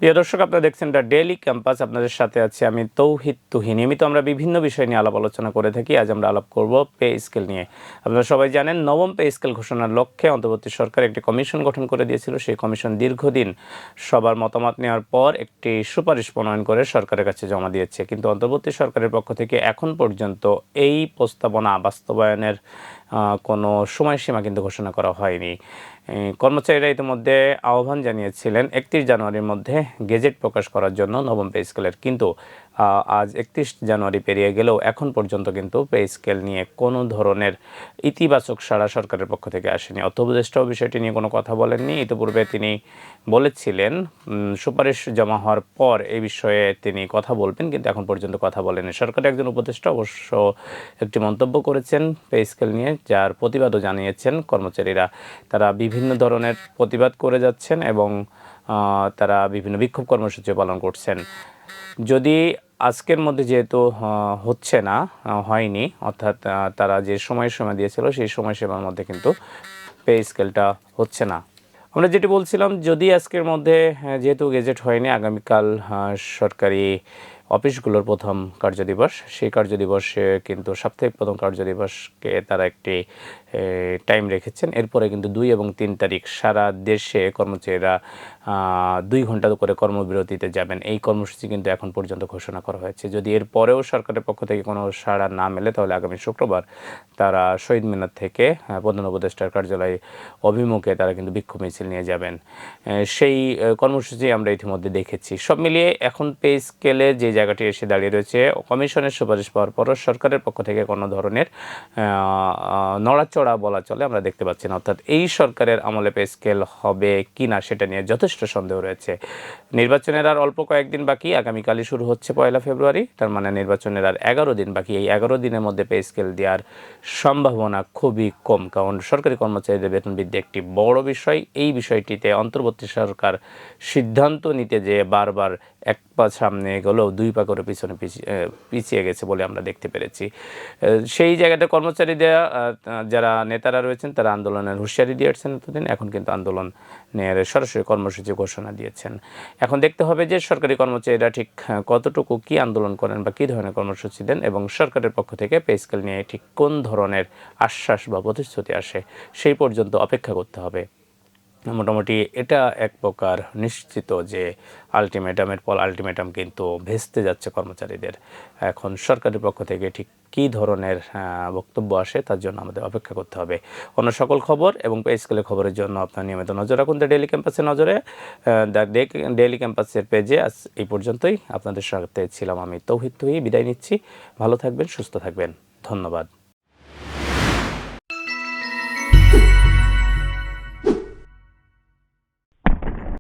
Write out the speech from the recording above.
প্রিয় দর্শক, আপনারা দেখছেন দ্য ডেইলি ক্যাম্পাস। আপনাদের সাথে আছি আমি তৌহিদ তুহিন। নিয়মিত আমরা বিভিন্ন বিষয় নিয়ে আলাপ আলোচনা করে থাকি। আজ আমরা আলাপ করব পে স্কেল নিয়ে। আপনারা সবাই জানেন, নবম পে স্কেল ঘোষণার লক্ষ্যে অন্তর্বর্তী সরকার একটি কমিশন গঠন করে দিয়েছিল। সেই কমিশন দীর্ঘদিন সবার মতামত নেওয়ার পর একটি সুপারিশ প্রণয়ন করে সরকারের কাছে জমা দিয়েছে। কিন্তু অন্তর্বর্তী সরকারের পক্ষ থেকে এখন পর্যন্ত এই প্রস্তাবনা বাস্তবায়নের কোনো সময়সীমা কিন্তু ঘোষণা করা হয়নি। কর্মচারীরা ইতিমধ্যে আহ্বান জানিয়েছিলেন 31 জানুয়ারির মধ্যে গেজেট প্রকাশ করার জন্য নবম পে স্কেলের। কিন্তু আজ 31 জানুয়ারি পেরিয়ে গেলেও এখন পর্যন্ত কিন্তু পে স্কেল নিয়ে কোনো ধরনের ইতিবাচক সাড়া সরকারের পক্ষ থেকে আসেনি। অর্থ উপদেষ্টাও বিষয়টি নিয়ে কোনো কথা বলেননি। ইতিপূর্বে তিনি বলেছিলেন সুপারিশ জমা হওয়ার পর এই বিষয়ে তিনি কথা বলবেন, কিন্তু এখন পর্যন্ত কথা বলেনি। সরকারের একজন উপদেষ্টা অবশ্য একটি মন্তব্য করেছেন পে স্কেল নিয়ে, যার প্রতিবাদও জানিয়েছেন কর্মচারীরা। তারা বিভিন্ন ধরনের প্রতিবাদ করে যাচ্ছেন এবং তারা বিভিন্ন বিক্ষোভ কর্মসূচি পালন করছেন। যদি আজকের মধ্যে যেহেতু হচ্ছে না, হয়নি, অর্থাৎ তারা যে সময়সীমা দিয়েছিল সেই সময়সীমার মধ্যে কিন্তু পে স্কেলটা হচ্ছে না। আমরা যেটি বলছিলাম, যদি আজকের মধ্যে যেহেতু গেজেট হয়নি, আগামীকাল সরকারি অফিসগুলোর প্রথম কার্যদিবস। সেই কার্যদিবসে কিন্তু সাপ্তাহিক প্রথম কার্যদিবসকে তারা একটি টাইম রেখেছেন। এরপরে কিন্তু 2 এবং 3 তারিখ সারা দেশে কর্মচারীরা 2 ঘন্টা করে কর্মবিরতিতে যাবেন। এই কর্মসূচি কিন্তু এখন পর্যন্ত ঘোষণা করা হয়েছে। যদি এর পরেও সরকারের পক্ষ থেকে কোনো সাড়া না মেলে, তাহলে আগামী শুক্রবার তারা শহীদ মিনার থেকে প্রধান উপদেষ্টার কার্যালয় অভিমুখে তারা কিন্তু বিক্ষোভ মিছিল নিয়ে যাবেন। সেই কর্মসূচি আমরা ইতিমধ্যে দেখেছি। সব মিলিয়ে এখন পে স্কেলে যে জায়গাটি এসে দাঁড়িয়ে রয়েছে, কমিশনের সুপারিশ পাওয়ার পরও সরকারের পক্ষ থেকে কোনো ধরনের নড়াচড়া বলা চলে আমরা দেখতে পাচ্ছি না। অর্থাৎ এই সরকারের আমলে পে স্কেল হবে কি না সেটা নিয়ে যথেষ্ট সন্দেহ রয়েছে। নির্বাচনের আর অল্প কয়েকদিন বাকি, আগামীকালই শুরু হচ্ছে 1 ফেব্রুয়ারি। তার মানে নির্বাচনের আর 11 দিন বাকি। এই 11 দিনের মধ্যে পে স্কেল দেওয়ার সম্ভাবনা খুবই কম, কারণ সরকারি কর্মচারীদের বেতন বৃদ্ধি একটি বড় বিষয়। এই বিষয়টিতে অন্তর্বর্তী সরকার সিদ্ধান্ত নিতে যে বারবার এক পা সামনে গেলেও 2 পা করে পিছনে পিছিয়ে গেছে বলে আমরা দেখতে পেরেছি। সেই জায়গাতে কর্মচারীদের যারা নেতারা রয়েছেন তারা আন্দোলনের হুঁশিয়ারি দিয়েছেন এতদিন, এখন কিন্তু আন্দোলনের সরাসরি কর্মসূচি ঘোষণা দিয়েছেন। এখন দেখতে হবে যে সরকারি কর্মচারীরা ঠিক কতটুকু কি আন্দোলন করেন বা কী ধরনের কর্মসূচি দেন, এবং সরকারের পক্ষ থেকে পে স্কেল নিয়ে ঠিক কোন ধরনের আশ্বাস বা প্রতিশ্রুতি আসে, সেই পর্যন্ত অপেক্ষা করতে হবে। মোটামুটি এটা এক প্রকার নিশ্চিত যে আলটিমেটামের পর আলটিমেটাম কিন্তু ভেস্তে যাচ্ছে কর্মচারীদের। এখন সরকারের পক্ষ থেকে ঠিক কী ধরনের বক্তব্য আসে তার জন্য আমাদের অপেক্ষা করতে হবে। অন্য সকল খবর এবং পে স্কেলের খবরের জন্য আপনার নিয়মিত নজর রাখুন দ্য ডেইলি ক্যাম্পাসের নজরে। দ্য ডেইলি ক্যাম্পাসের পেজে আজ এই পর্যন্তই। আপনাদের সাথে ছিলাম আমি তৌহিদ তুহি। বিদায় নিচ্ছি। ভালো থাকবেন, সুস্থ থাকবেন। ধন্যবাদ।